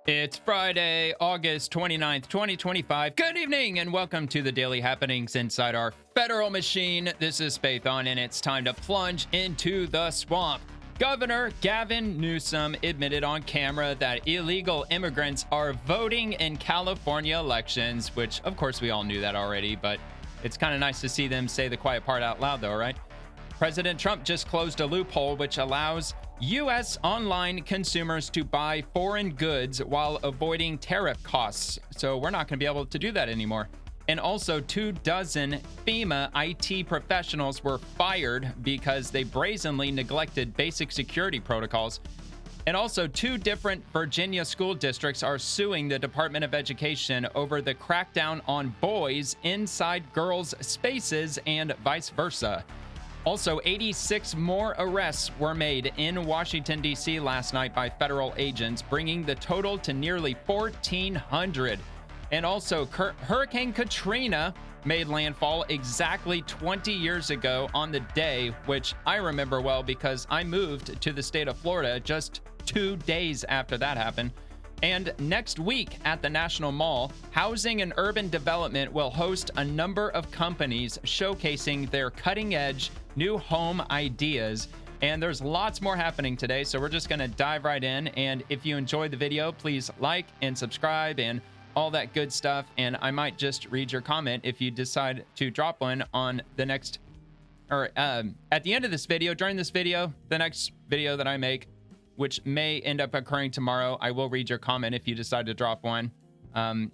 It's Friday, August 29th, 2025. Good evening and welcome to the daily happenings inside our federal machine. This is Spathon and it's time to plunge into the swamp. Governor Gavin Newsom admitted on camera that illegal immigrants are voting in California elections, which of course we all knew that already, but it's kind of nice to see them say the quiet part out loud though, right? President Trump just closed a loophole which allows U.S. online consumers to buy foreign goods while avoiding tariff costs. So we're not going to be able to do that anymore. And also 24 FEMA IT professionals were fired because they brazenly neglected basic security protocols. And also 2 different Virginia school districts are suing the Department of Education over the crackdown on boys inside girls' spaces and vice versa. Also, 86 more arrests were made in Washington, D.C. last night by federal agents, bringing the total to nearly 1,400. And also, Hurricane Katrina made landfall exactly 20 years ago on the day, which I remember well because I moved to the state of Florida just 2 days after that happened. And next week at the National Mall, Housing and Urban Development will host a number of companies showcasing their cutting-edge new home ideas. And there's lots more happening today, so we're just going to dive right in. And if you enjoyed the video, please like and subscribe and all that good stuff. And I might just read your comment if you decide to drop one on the next, or at the end of this video, during this video, the next video that I make, which may end up occurring tomorrow. I will read your comment if you decide to drop one.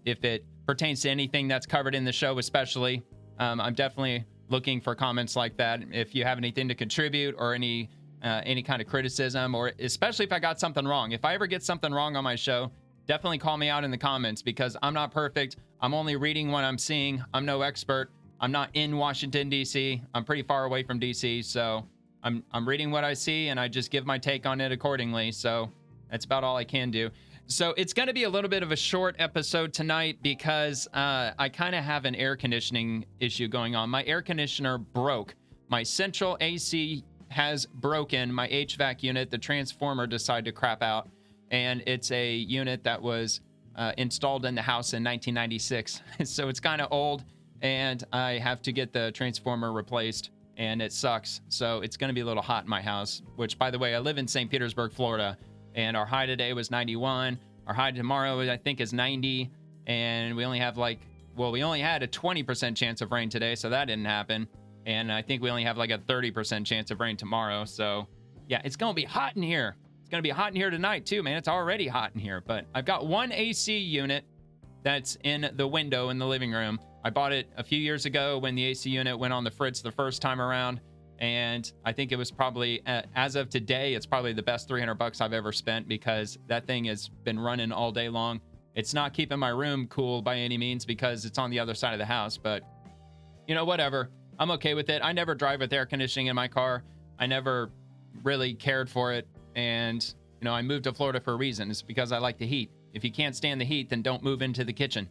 If it pertains to anything that's covered in the show, especially, I'm definitely looking for comments like that. If you have anything to contribute or any kind of criticism, or especially if I got something wrong. If I ever get something wrong on my show, definitely call me out in the comments because I'm not perfect. I'm only reading what I'm seeing. I'm no expert. I'm not in Washington, D.C. I'm pretty far away from D.C., so I'm reading what I see and I just give my take on it accordingly. So that's about all I can do. So it's going to be a little bit of a short episode tonight because I kind of have an air conditioning issue going on. My air conditioner broke. My central AC has broken. My HVAC unit, the transformer decided to crap out. And it's a unit that was installed in the house in 1996. So it's kind of old and I have to get the transformer replaced. And it sucks. So it's going to be a little hot in my house, which, by the way, I live in St. Petersburg, Florida, and our high today was 91. Our high tomorrow, I think, is 90. And we only have we only had a 20% chance of rain today, so that didn't happen. And I think we only have like a 30% chance of rain tomorrow. So yeah, it's going to be hot in here. It's going to be hot in here tonight too, man. It's already hot in here, but I've got one AC unit that's in the window in the living room. I bought it a few years ago when the AC unit went on the fritz the first time around. And I think it was probably, as of today, it's probably the best $300 I've ever spent because that thing has been running all day long. It's not keeping my room cool by any means because it's on the other side of the house, but you know, whatever. I'm okay with it. I never drive with air conditioning in my car. I never really cared for it. And, you know, I moved to Florida for a reason. It's because I like the heat. If you can't stand the heat, then don't move into the kitchen.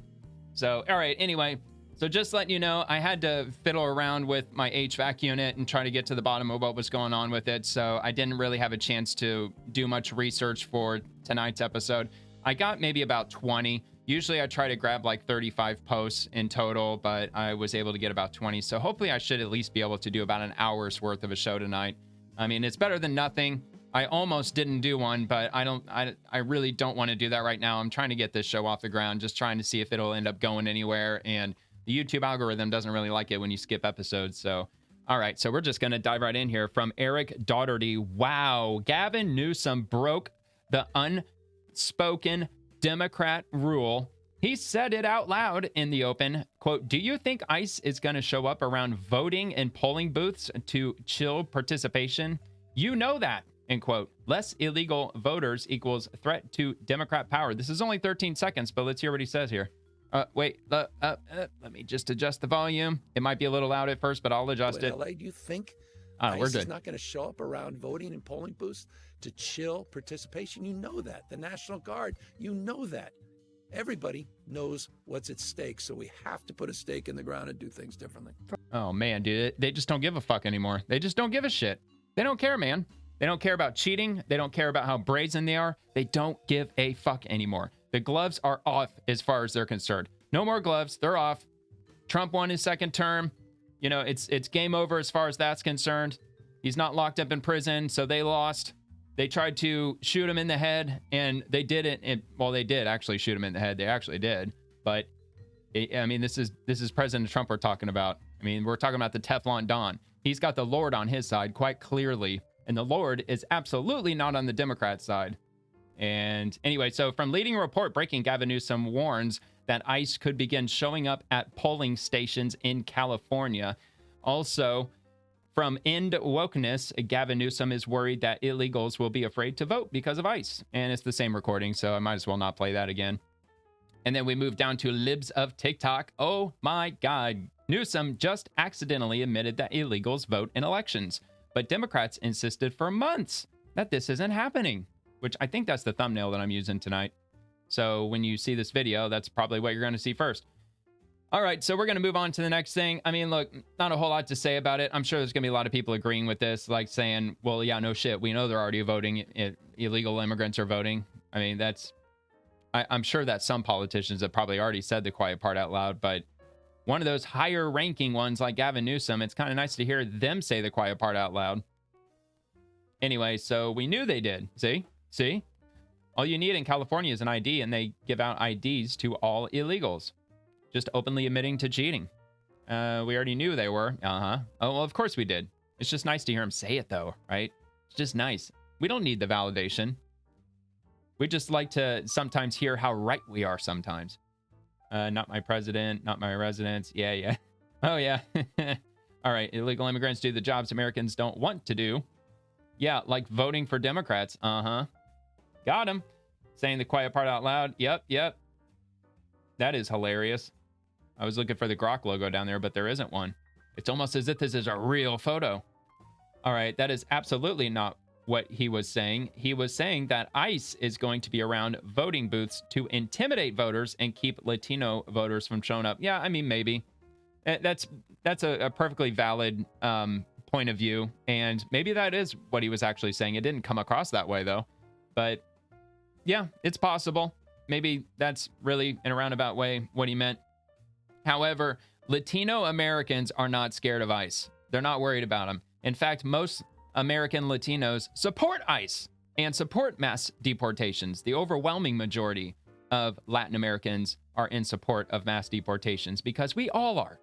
So, all right, anyway. So just letting you know, I had to fiddle around with my HVAC unit and try to get to the bottom of what was going on with it. So I didn't really have a chance to do much research for tonight's episode. I got maybe about 20. Usually I try to grab like 35 posts in total, but I was able to get about 20. So hopefully I should at least be able to do about an hour's worth of a show tonight. I mean, it's better than nothing. I almost didn't do one, but I really don't want to do that right now. I'm trying to get this show off the ground, just trying to see if it'll end up going anywhere. And the YouTube algorithm doesn't really like it when you skip episodes. So, all right. So we're just going to dive right in here from Eric Daugherty. Wow. Gavin Newsom broke the unspoken Democrat rule. He said it out loud in the open. Quote, "Do you think ICE is going to show up around voting and polling booths to chill participation? You know that." End quote. "Less illegal voters equals threat to Democrat power." This is only 13 seconds, but let's hear what he says here. Wait, let me just adjust the volume. It might be a little loud at first, but I'll adjust it. LA, do you think we're ICE good. is not going to show up around voting and polling booths to chill participation? You know that. The National Guard, you know that. Everybody knows what's at stake, so we have to put a stake in the ground and do things differently. Oh, man, dude. They just don't give a fuck anymore. They just don't give a shit. They don't care, man. They don't care about cheating. They don't care about how brazen they are. They don't give a fuck anymore. The gloves are off as far as they're concerned. No more gloves. They're off. Trump won his second term. You know, it's game over as far as that's concerned. He's not locked up in prison, so they lost. They tried to shoot him in the head, and they didn't. Well, they did actually shoot him in the head. They actually did. But, I mean, this is President Trump we're talking about. I mean, we're talking about the Teflon Don. He's got the Lord on his side quite clearly, and the Lord is absolutely not on the Democrat side. And anyway, so from leading report breaking, Gavin Newsom warns that ICE could begin showing up at polling stations in California. Also, from End Wokeness, Gavin Newsom is worried that illegals will be afraid to vote because of ICE. And it's the same recording, so I might as well not play that again. And then we move down to Libs of TikTok. Oh my God. Newsom just accidentally admitted that illegals vote in elections. But Democrats insisted for months that this isn't happening, which I think that's the thumbnail that I'm using tonight. So when you see this video, that's probably what you're going to see first. All right, so we're going to move on to the next thing. I mean, look, not a whole lot to say about it. I'm sure there's going to be a lot of people agreeing with this, like saying, well, yeah, no shit. We know they're already voting. Illegal immigrants are voting. I mean, I'm sure that some politicians have probably already said the quiet part out loud, but one of those higher ranking ones like Gavin Newsom, it's kind of nice to hear them say the quiet part out loud. Anyway, so we knew they did. See? All you need in California is an ID, and they give out IDs to all illegals. Just openly admitting to cheating. We already knew they were. Oh, well, of course we did. It's just nice to hear him say it, though, right? It's just nice. We don't need the validation. We just like to sometimes hear how right we are sometimes. Not my president, not my residents. Yeah. Oh, yeah. All right, illegal immigrants do the jobs Americans don't want to do. Yeah, like voting for Democrats. Got him. Saying the quiet part out loud. Yep. That is hilarious. I was looking for the Grok logo down there, but there isn't one. It's almost as if this is a real photo. All right, that is absolutely not what he was saying. He was saying that ICE is going to be around voting booths to intimidate voters and keep Latino voters from showing up. Yeah, I mean, maybe. That's a perfectly valid point of view, and maybe that is what he was actually saying. It didn't come across that way, though. But yeah, it's possible. Maybe that's really, in a roundabout way, what he meant. However, Latino Americans are not scared of ICE. They're not worried about them. In fact, most American Latinos support ICE and support mass deportations. The overwhelming majority of Latin Americans are in support of mass deportations because we all are.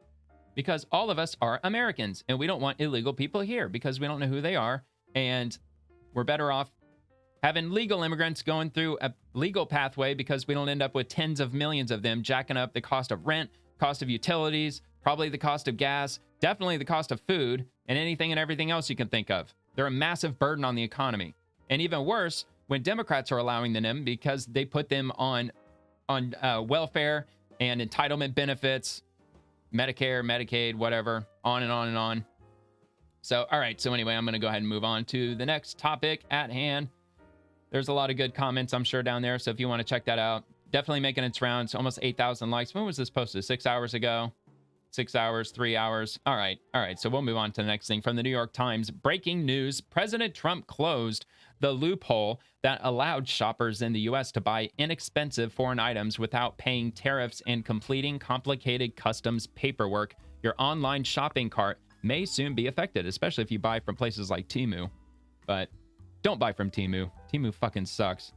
Because all of us are Americans, and we don't want illegal people here because we don't know who they are, and we're better off having legal immigrants going through a legal pathway because we don't end up with tens of millions of them jacking up the cost of rent, cost of utilities, probably the cost of gas, definitely the cost of food, and anything and everything else you can think of. They're a massive burden on the economy. And even worse, when Democrats are allowing them in because they put them on welfare and entitlement benefits, Medicare, Medicaid, whatever, on and on and on. So, all right. So anyway, I'm going to go ahead and move on to the next topic at hand. There's a lot of good comments, I'm sure, down there. So if you want to check that out, definitely making its rounds. Almost 8,000 likes. When was this posted? 6 hours ago? 6 hours, 3 hours. All right. So we'll move on to the next thing. From the New York Times, breaking news. President Trump closed the loophole that allowed shoppers in the U.S. to buy inexpensive foreign items without paying tariffs and completing complicated customs paperwork. Your online shopping cart may soon be affected, especially if you buy from places like Temu. But don't buy from Temu. Temu fucking sucks.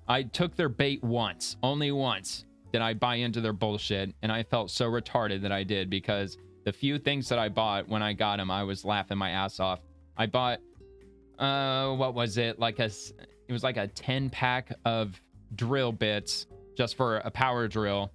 I took their bait once, only once, did I buy into their bullshit, and I felt so retarded that I did because the few things that I bought when I got them, I was laughing my ass off. I bought, what was it? It was like a 10-pack of drill bits just for a power drill,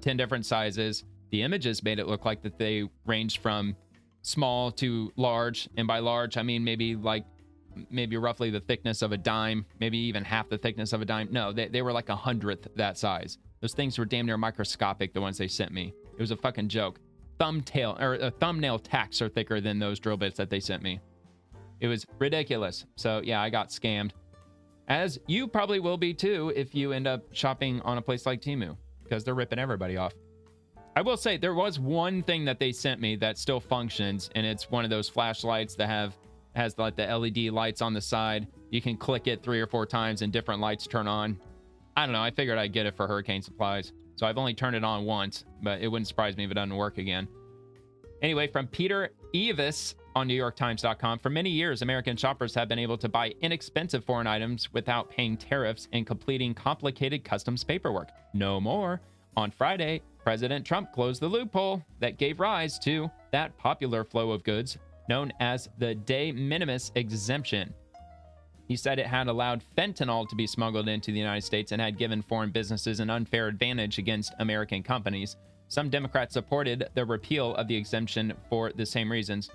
10 different sizes. The images made it look like that they ranged from small to large, and by large, I mean maybe roughly the thickness of a dime, maybe even half the thickness of a dime. No, they were like 100th that size. Those things were damn near microscopic, the ones they sent me. It was a fucking joke. Thumbnail tacks are thicker than those drill bits that they sent me. It was ridiculous. So yeah, I got scammed. As you probably will be too if you end up shopping on a place like Temu, because they're ripping everybody off. I will say there was one thing that they sent me that still functions, and it's one of those flashlights that has like the LED lights on the side. You can click it 3 or 4 times and different lights turn on. I don't know. I figured I'd get it for hurricane supplies. So I've only turned it on once, but it wouldn't surprise me if it doesn't work again. Anyway, from Peter Evis on NewYorkTimes.com, for many years, American shoppers have been able to buy inexpensive foreign items without paying tariffs and completing complicated customs paperwork. No more. On Friday, President Trump closed the loophole that gave rise to that popular flow of goods known as the de minimis exemption. He said it had allowed fentanyl to be smuggled into the United States and had given foreign businesses an unfair advantage against American companies. Some Democrats supported the repeal of the exemption for the same reasons.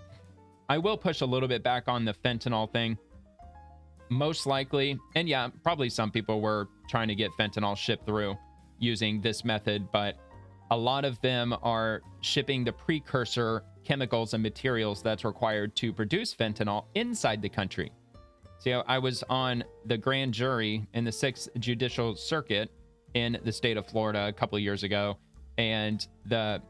I will push a little bit back on the fentanyl thing. Most likely, and yeah, probably some people were trying to get fentanyl shipped through using this method, but a lot of them are shipping the precursor chemicals and materials that's required to produce fentanyl inside the country. See, I was on the grand jury in the 6th Judicial Circuit in the state of Florida a couple of years ago, and the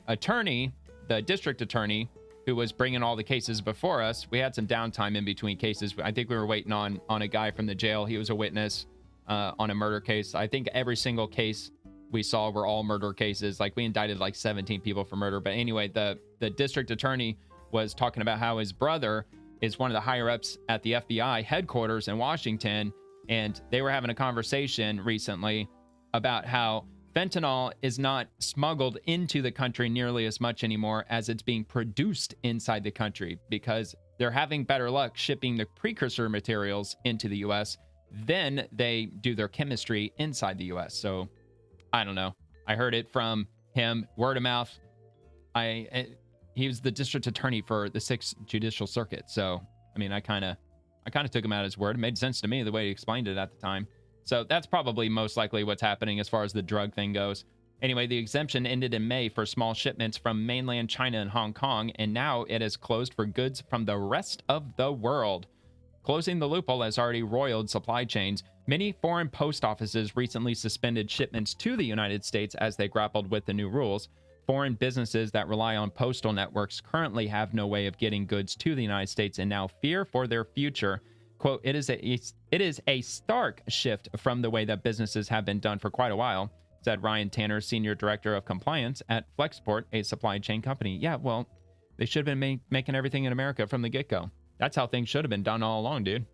attorney, the district attorney, who was bringing all the cases before us, we had some downtime in between cases. I think we were waiting on a guy from the jail. He was a witness on a murder case. I think every single case we saw were all murder cases. Like, we indicted like 17 people for murder. But anyway, the district attorney was talking about how his brother is one of the higher ups at the FBI headquarters in Washington. And they were having a conversation recently about how fentanyl is not smuggled into the country nearly as much anymore as it's being produced inside the country, because they're having better luck shipping the precursor materials into the US than they do their chemistry inside the US. So I don't know. I heard it from him, word of mouth. He was the district attorney for the 6th Judicial Circuit. So, I mean, I kind of took him at his word. It made sense to me the way he explained it at the time. So that's probably most likely what's happening as far as the drug thing goes. Anyway, the exemption ended in May for small shipments from mainland China and Hong Kong, and now it is closed for goods from the rest of the world. Closing the loophole has already roiled supply chains. Many foreign post offices recently suspended shipments to the United States as they grappled with the new rules. Foreign businesses that rely on postal networks currently have no way of getting goods to the United States and now fear for their future. Quote, it is a stark shift from the way that businesses have been done for quite a while, said Ryan Tanner, Senior Director of Compliance at Flexport, a supply chain company. Yeah, well, they should have been making everything in America from the get-go. That's how things should have been done all along, dude.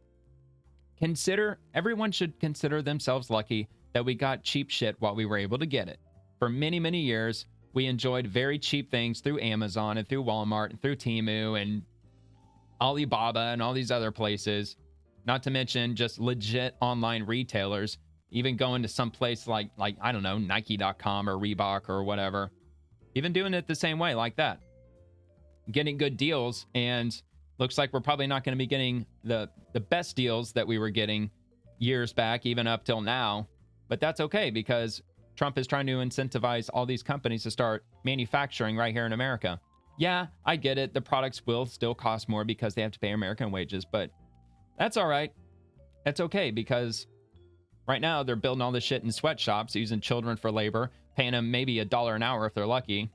Everyone should consider themselves lucky that we got cheap shit while we were able to get it. For many, many years, we enjoyed very cheap things through Amazon and through Walmart and through Temu and Alibaba and all these other places. Not to mention just legit online retailers, even going to some place like I don't know, Nike.com or Reebok or whatever. Even doing it the same way like that. Getting good deals, and looks like we're probably not going to be getting the best deals that we were getting years back, even up till now. But that's okay, because Trump is trying to incentivize all these companies to start manufacturing right here in America. Yeah, I get it. The products will still cost more because they have to pay American wages, but that's all right. That's okay, because right now they're building all this shit in sweatshops, using children for labor, paying them maybe $1 an hour if they're lucky.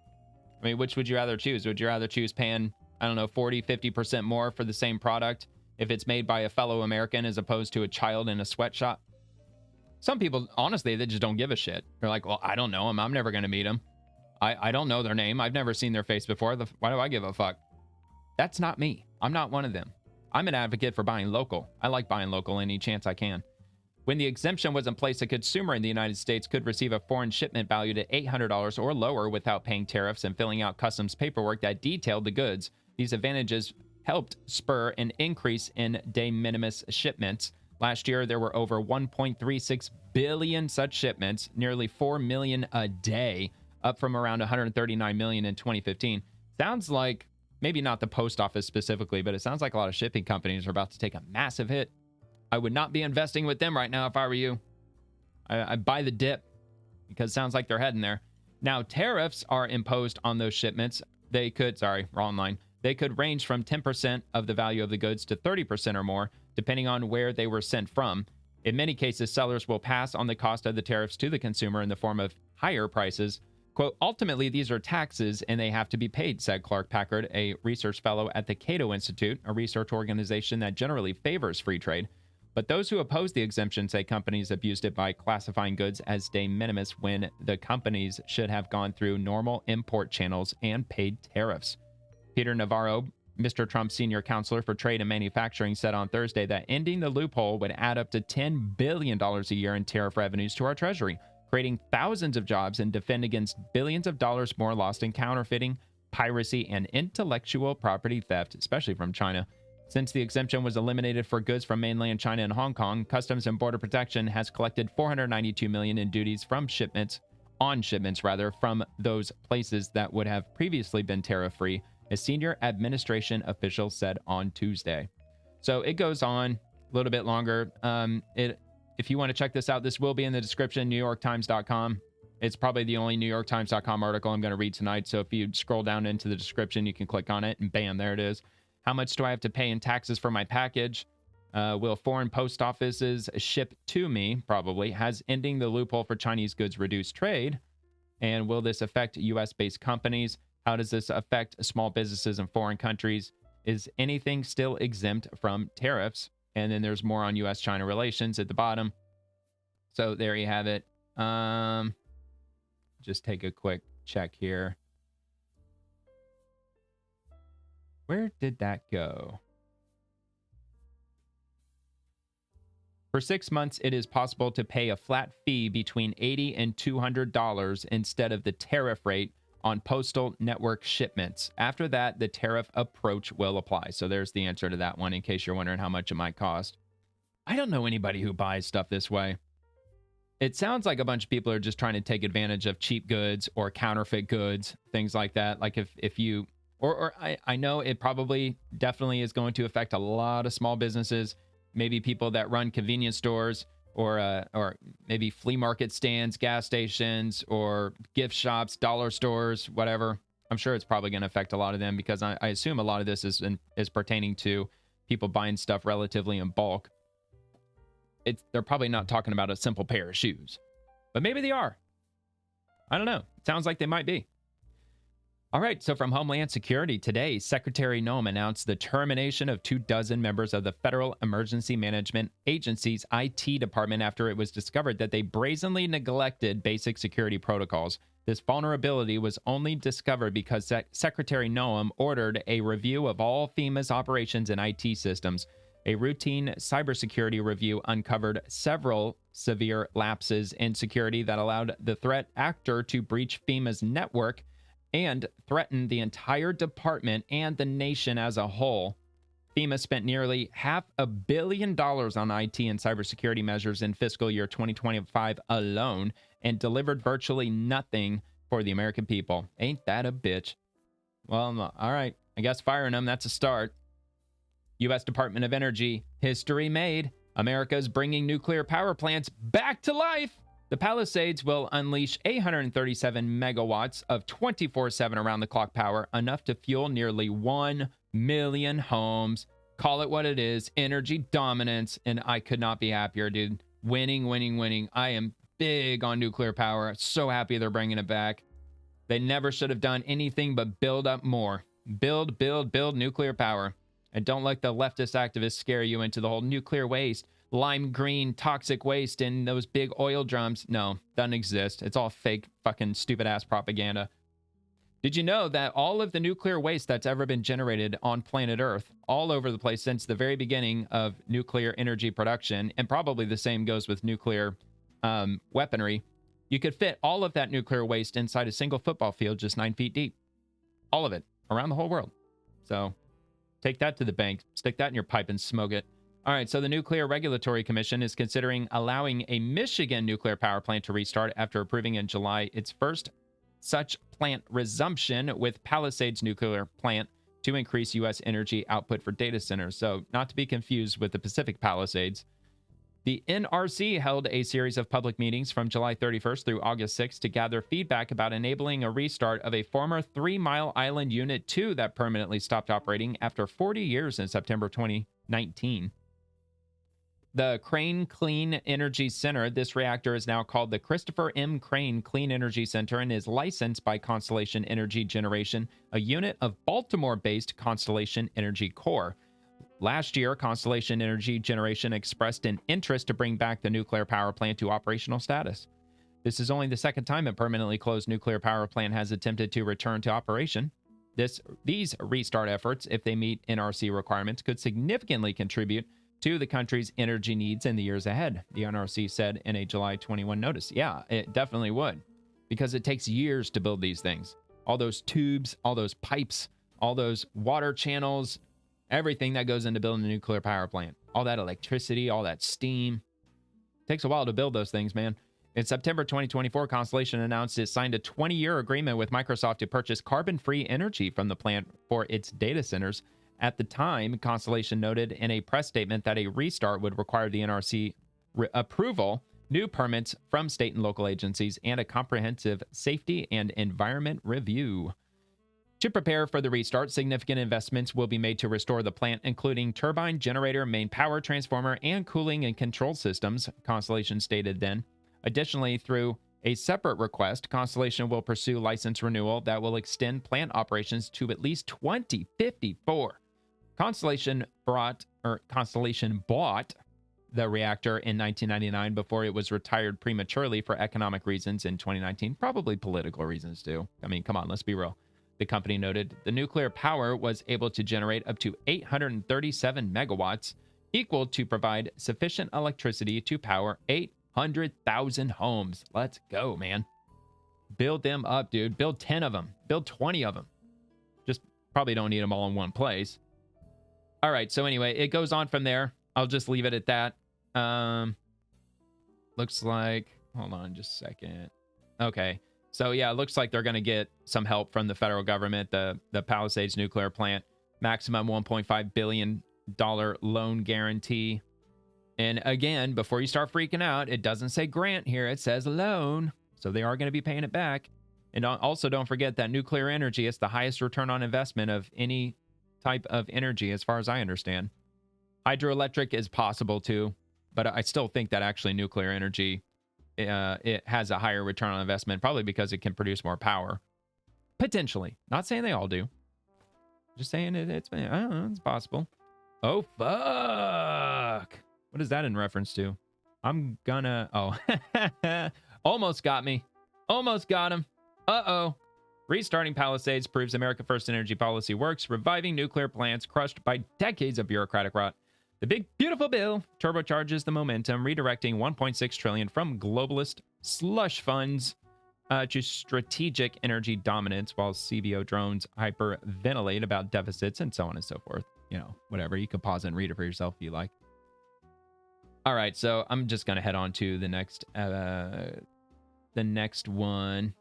I mean, which would you rather choose? Would you rather choose paying, I don't know, 40, 50% more for the same product if it's made by a fellow American as opposed to a child in a sweatshop? Some people, honestly, they just don't give a shit. They're like, well, I don't know them. I'm never going to meet them. I don't know their name. I've never seen their face before. Why do I give a fuck? That's not me. I'm not one of them. I'm an advocate for buying local. I like buying local any chance I can. When the exemption was in place, a consumer in the United States could receive a foreign shipment valued at $800 or lower without paying tariffs and filling out customs paperwork that detailed the goods. These advantages helped spur an increase in de minimis shipments. Last year, there were over 1.36 billion such shipments, nearly 4 million a day, up from around 139 million in 2015. Sounds like, maybe not the post office specifically, but it sounds like a lot of shipping companies are about to take a massive hit. I would not be investing with them right now if I were you. I'd buy the dip, because it sounds like they're heading there. Now, tariffs are imposed on those shipments. They could range from 10% of the value of the goods to 30% or more, depending on where they were sent from. In many cases, sellers will pass on the cost of the tariffs to the consumer in the form of higher prices. Quote, ultimately, these are taxes and they have to be paid, said Clark Packard, a research fellow at the Cato Institute, a research organization that generally favors free trade. But those who oppose the exemption say companies abused it by classifying goods as de minimis when the companies should have gone through normal import channels and paid tariffs. Peter Navarro, Mr. Trump's senior counselor for trade and manufacturing, said on Thursday that ending the loophole would add up to $10 billion a year in tariff revenues to our Treasury, creating thousands of jobs and defend against billions of dollars more lost in counterfeiting, piracy, and intellectual property theft, especially from China. Since the exemption was eliminated for goods from mainland China and Hong Kong, Customs and Border Protection has collected $492 million in duties from shipments from those places that would have previously been tariff-free, a senior administration official said on Tuesday. So it goes on a little bit longer. If you want to check this out, this will be in the description, NewYorkTimes.com. It's probably the only NewYorkTimes.com article I'm going to read tonight. So if you scroll down into the description, you can click on it and bam, there it is. How much do I have to pay in taxes for my package? Will foreign post offices ship to me? Probably. Has ending the loophole for Chinese goods reduce trade? And will this affect U.S.-based companies? How does this affect small businesses in foreign countries? Is anything still exempt from tariffs? And then there's more on U.S.-China relations at the bottom. So there you have it. Just take a quick check here. Where did that go? For 6 months, it is possible to pay a flat fee between $80 and $200 instead of the tariff rate on postal network shipments. After that, the tariff approach will apply. So there's the answer to that one, in case you're wondering how much it might cost. I don't know anybody who buys stuff this way. It sounds like a bunch of people are just trying to take advantage of cheap goods or counterfeit goods, things like that. Like if you, I know it probably definitely is going to affect a lot of small businesses, maybe people that run convenience stores or maybe flea market stands, gas stations, or gift shops, dollar stores, whatever. I'm sure it's probably going to affect a lot of them because I assume a lot of this is pertaining to people buying stuff relatively in bulk. They're probably not talking about a simple pair of shoes, but maybe they are. I don't know. It sounds like they might be. All right, so from Homeland Security today, Secretary Newsom announced the termination of 24 members of the Federal Emergency Management Agency's IT department after it was discovered that they brazenly neglected basic security protocols. This vulnerability was only discovered because Secretary Newsom ordered a review of all FEMA's operations and IT systems. A routine cybersecurity review uncovered several severe lapses in security that allowed the threat actor to breach FEMA's network and threaten the entire department and the nation as a whole. FEMA spent nearly $500 million on IT and cybersecurity measures in fiscal year 2025 alone and delivered virtually nothing for the American people. Ain't that a bitch? Well, all right. I guess firing them, that's a start. U.S. Department of Energy, history made. America's bringing nuclear power plants back to life. The Palisades will unleash 837 megawatts of 24/7 around-the-clock power, enough to fuel nearly 1 million homes. Call it what it is, energy dominance, and I could not be happier, dude. Winning, winning, winning. I am big on nuclear power. So happy they're bringing it back. They never should have done anything but build up more. Build nuclear power. And don't let the leftist activists scare you into the whole nuclear waste, lime green toxic waste in those big oil drums. No, doesn't exist. It's all fake, fucking stupid ass propaganda. Did you know that all of the nuclear waste that's ever been generated on planet Earth, all over the place since the very beginning of nuclear energy production, and probably the same goes with nuclear weaponry, you could fit all of that nuclear waste inside a single football field just 9 feet deep. All of it, around the whole world. So take that to the bank, stick that in your pipe and smoke it. All right, so the Nuclear Regulatory Commission is considering allowing a Michigan nuclear power plant to restart after approving in July its first such plant resumption with Palisades nuclear plant to increase U.S. energy output for data centers. So not to be confused with the Pacific Palisades. The NRC held a series of public meetings from July 31st through August 6th to gather feedback about enabling a restart of a former 3 Mile Island Unit 2 that permanently stopped operating after 40 years in September 2019. The Crane Clean Energy Center, this reactor is now called the Christopher M. Crane Clean Energy Center and is licensed by Constellation Energy Generation, a unit of Baltimore-based Constellation Energy Corp. Last year, Constellation Energy Generation expressed an interest to bring back the nuclear power plant to operational status. This is only the second time a permanently closed nuclear power plant has attempted to return to operation. These restart efforts, if they meet NRC requirements, could significantly contribute to the country's energy needs in the years ahead, the NRC said in a July 21 notice. Yeah, it definitely would, because it takes years to build these things. All those tubes, all those pipes, all those water channels, everything that goes into building a nuclear power plant, all that electricity, all that steam. It takes a while to build those things, man. In September 2024, Constellation announced it signed a 20-year agreement with Microsoft to purchase carbon-free energy from the plant for its data centers. At the time, Constellation noted in a press statement that a restart would require the NRC approval, new permits from state and local agencies, and a comprehensive safety and environment review. To prepare for the restart, significant investments will be made to restore the plant, including turbine, generator, main power transformer, and cooling and control systems, Constellation stated then. Additionally, through a separate request, Constellation will pursue license renewal that will extend plant operations to at least 2054. Constellation bought the reactor in 1999 before it was retired prematurely for economic reasons in 2019, probably political reasons too. I mean, come on, let's be real. The company noted the nuclear power was able to generate up to 837 megawatts, equal to provide sufficient electricity to power 800,000 homes. Let's go, man. Build them up, dude. Build 10 of them. Build 20 of them. Just probably don't need them all in one place. All right, so anyway, it goes on from there. I'll just leave it at that. Looks like, hold on just a second. Okay, so yeah, it looks like they're going to get some help from the federal government, the Palisades nuclear plant, maximum $1.5 billion loan guarantee. And again, before you start freaking out, it doesn't say grant here, it says loan. So they are going to be paying it back. And also don't forget that nuclear energy is the highest return on investment of any type of energy, as far as I understand. Hydroelectric is possible too, but I still think that actually nuclear energy, it has a higher return on investment, probably because it can produce more power. Potentially. Not saying they all do. Just saying it's I don't know, it's possible. Oh, fuck. What is that in reference to? I'm gonna... Oh. Almost got me. Almost got him. Uh-oh. Restarting Palisades proves America First energy policy works, reviving nuclear plants crushed by decades of bureaucratic rot. The big, beautiful bill turbocharges the momentum, redirecting $1.6 trillion from globalist slush funds to strategic energy dominance, while CBO drones hyperventilate about deficits and so on and so forth. You know, whatever. You can pause and read it for yourself if you like. All right, so I'm just going to head on to the next one.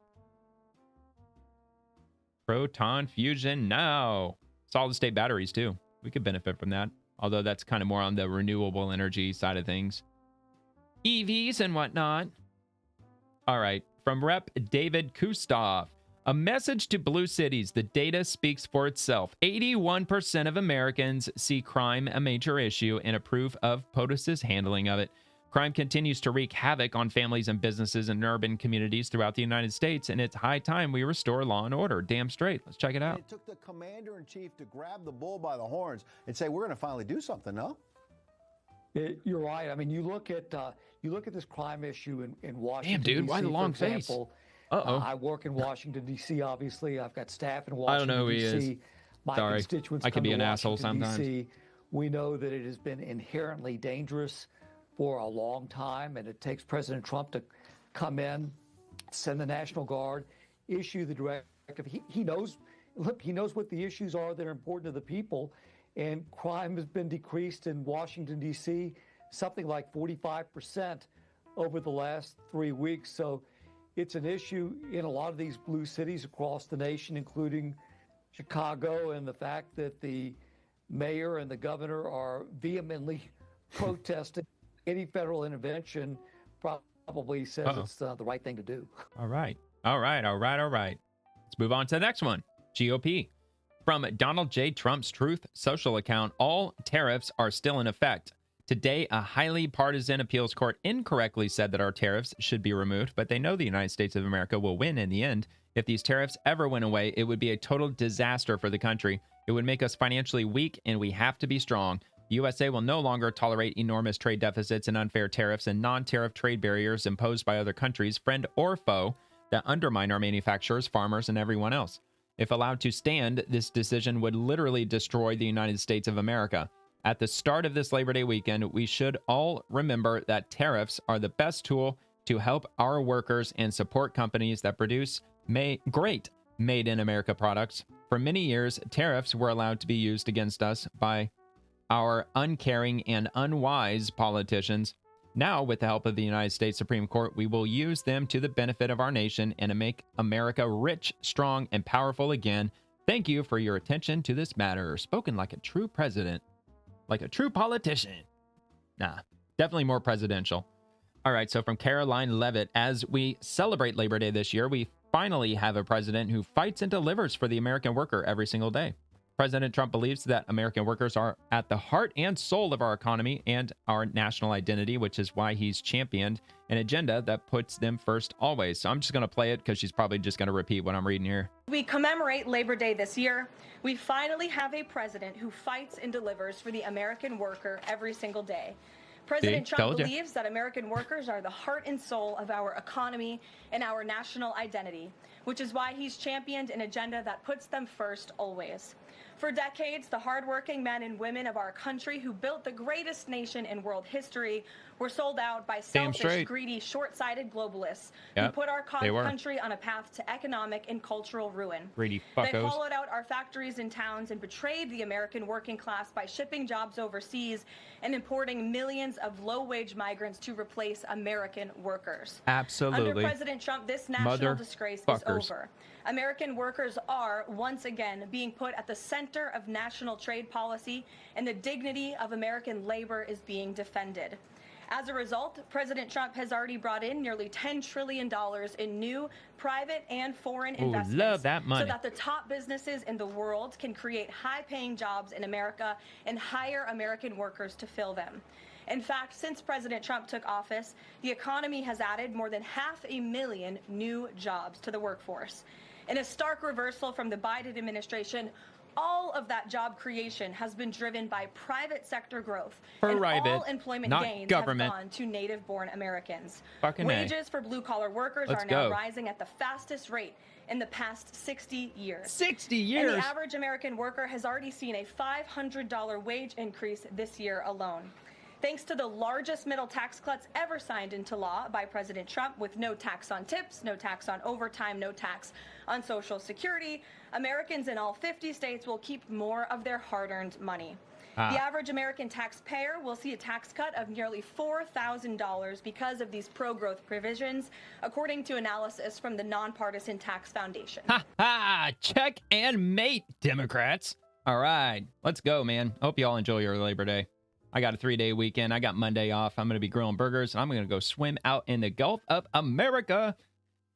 Proton fusion now. Solid state batteries too. We could benefit from that. Although that's kind of more on the renewable energy side of things. EVs and whatnot. All right. From Rep. David Kustov. A message to blue cities. The data speaks for itself. 81% of Americans see crime a major issue and approve of POTUS's handling of it. Crime continues to wreak havoc on families and businesses in urban communities throughout the United States, and it's high time we restore law and order. Damn straight. Let's check it out. It took the commander-in-chief to grab the bull by the horns and say, we're going to finally do something, no? You're right. I mean, you look at this crime issue in Washington. Damn, dude, why the long face? I work in Washington, D.C., obviously. I've got staff in Washington, I don't know who he D.C. is. My Sorry. constituents I can be an asshole Washington, sometimes. DC. We know that it has been inherently dangerous for a long time, and it takes President Trump to come in, send the National Guard, issue the directive. He knows what the issues are that are important to the people, and crime has been decreased in Washington, D.C., something like 45% over the last 3 weeks. So it's an issue in a lot of these blue cities across the nation, including Chicago, and the fact that the mayor and the governor are vehemently protesting any federal intervention probably says it's the right thing to do. All right. Let's move on to the next one. GOP. From Donald J. Trump's Truth Social account, all tariffs are still in effect. Today, a highly partisan appeals court incorrectly said that our tariffs should be removed, but they know the United States of America will win in the end. If these tariffs ever went away, it would be a total disaster for the country. It would make us financially weak, and we have to be strong. The USA will no longer tolerate enormous trade deficits and unfair tariffs and non-tariff trade barriers imposed by other countries, friend or foe, that undermine our manufacturers, farmers, and everyone else. If allowed to stand, this decision would literally destroy the United States of America. At the start of this Labor Day weekend, we should all remember that tariffs are the best tool to help our workers and support companies that produce great Made in America products. For many years, tariffs were allowed to be used against us by our uncaring and unwise politicians. Now, with the help of the United States Supreme Court, we will use them to the benefit of our nation and to make America rich, strong, and powerful again. Thank you for your attention to this matter. Spoken like a true president, like a true politician. Nah, definitely more presidential. All right, so from Caroline Levitt, as we celebrate Labor Day this year, we finally have a president who fights and delivers for the American worker every single day. President Trump believes that American workers are at the heart and soul of our economy and our national identity, which is why he's championed an agenda that puts them first always. So I'm just going to play it because she's probably just going to repeat what I'm reading here. We commemorate Labor Day this year. We finally have a president who fights and delivers for the American worker every single day. President Trump believes that American workers are the heart and soul of our economy and our national identity, which is why he's championed an agenda that puts them first always. For decades, the hardworking men and women of our country who built the greatest nation in world history were sold out by selfish, greedy, short-sighted globalists who put our country on a path to economic and cultural ruin. Greedy fuckos. They hollowed out our factories and towns and betrayed the American working class by shipping jobs overseas and importing millions of low-wage migrants to replace American workers. Absolutely. Under President Trump, this national disgrace is over. American workers are, once again, being put at the center of national trade policy, and the dignity of American labor is being defended. As a result, President Trump has already brought in nearly $10 trillion in new private and foreign investments love that money. so that the top businesses in the world can create high-paying jobs in America and hire American workers to fill them. In fact, since President Trump took office, the economy has added more than 500,000 new jobs to the workforce. In a stark reversal from the Biden administration, all of that job creation has been driven by private sector growth. And all employment gains have gone to native-born Americans. Wages for blue-collar workers are now rising at the fastest rate in the past 60 years. 60 years? And the average American worker has already seen a $500 wage increase this year alone. Thanks to the largest middle tax cuts ever signed into law by President Trump, with no tax on tips, no tax on overtime, no tax on Social Security, Americans in all 50 states will keep more of their hard-earned money. The average American taxpayer will see a tax cut of nearly $4,000 because of these pro-growth provisions, according to analysis from the Nonpartisan Tax Foundation. Check and mate, Democrats. All right, let's go, man. Hope you all enjoy your Labor Day. I got a 3-day weekend. I got Monday off. I'm going to be grilling burgers, and I'm going to go swim out in the Gulf of America.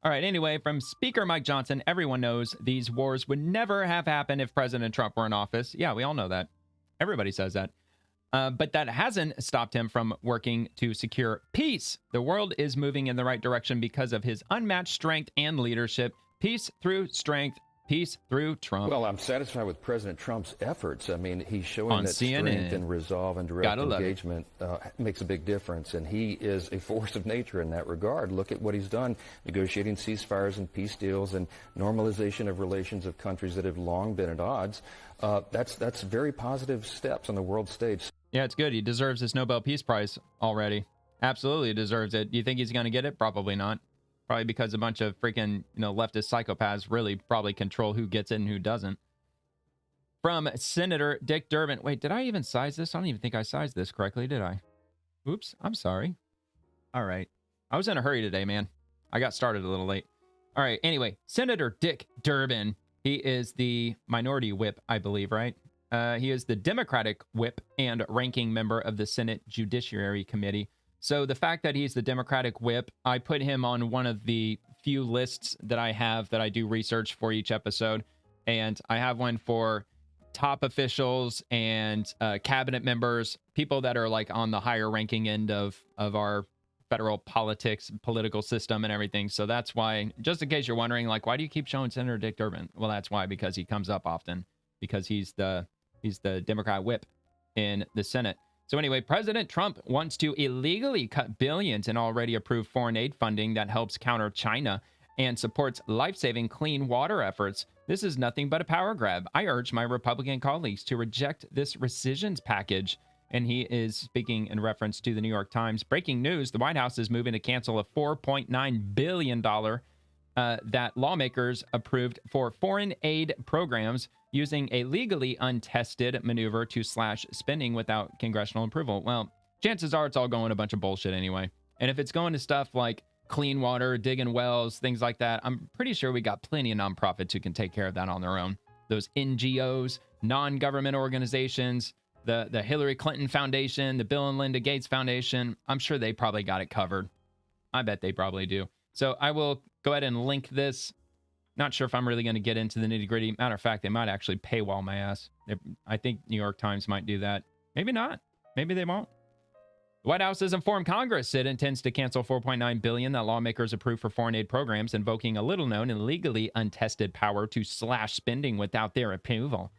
All right, anyway, from Speaker Mike Johnson, everyone knows these wars would never have happened if President Trump were in office. Yeah, we all know that. Everybody says that. But that hasn't stopped him from working to secure peace. The world is moving in the right direction because of his unmatched strength and leadership. Peace through strength. Peace through Trump. Well, I'm satisfied with President Trump's efforts. I mean, he's showing that strength and resolve and direct engagement makes a big difference. And he is a force of nature in that regard. Look at what he's done, negotiating ceasefires and peace deals and normalization of relations of countries that have long been at odds. That's very positive steps on the world stage. Yeah, it's good. He deserves his Nobel Peace Prize already. Absolutely deserves it. Do you think he's going to get it? Probably not. Probably because a bunch of freaking, leftist psychopaths really probably control who gets it and who doesn't. From Senator Dick Durbin. Wait, did I even size this? I don't even think I sized this correctly, did I? Oops, I'm sorry. All right. I was in a hurry today, man. I got started a little late. All right, anyway, Senator Dick Durbin. He is the minority whip, I believe, right? He is the Democratic whip and ranking member of the Senate Judiciary Committee. So the fact that he's the Democratic whip, I put him on one of the few lists that I have that I do research for each episode. And I have one for top officials and cabinet members, people that are like on the higher ranking end of our federal politics, political system and everything. So that's why, just in case you're wondering, like, why do you keep showing Senator Dick Durbin? Well, that's why, because he comes up often. because he's the Democrat whip in the Senate. So anyway, President Trump wants to illegally cut billions in already approved foreign aid funding that helps counter China and supports life-saving clean water efforts. This is nothing but a power grab. I urge my Republican colleagues to reject this rescissions package. And he is speaking in reference to the New York Times. Breaking news, the White House is moving to cancel a $4.9 billion that lawmakers approved for foreign aid programs using a legally untested maneuver to slash spending without congressional approval. Well, chances are it's all going a bunch of bullshit anyway. And if it's going to stuff like clean water, digging wells, things like that, I'm pretty sure we got plenty of nonprofits who can take care of that on their own. Those NGOs, non-government organizations, the Hillary Clinton Foundation, the Bill and Linda Gates Foundation, I'm sure they probably got it covered. I bet they probably do. So I will go ahead and link this. Not sure if I'm really going to get into the nitty gritty. Matter of fact, they might actually paywall my ass. I think New York Times might do that. Maybe not. Maybe they won't. The White House has informed Congress it intends to cancel $4.9 billion that lawmakers approved for foreign aid programs, invoking a little-known and legally untested power to slash spending without their approval.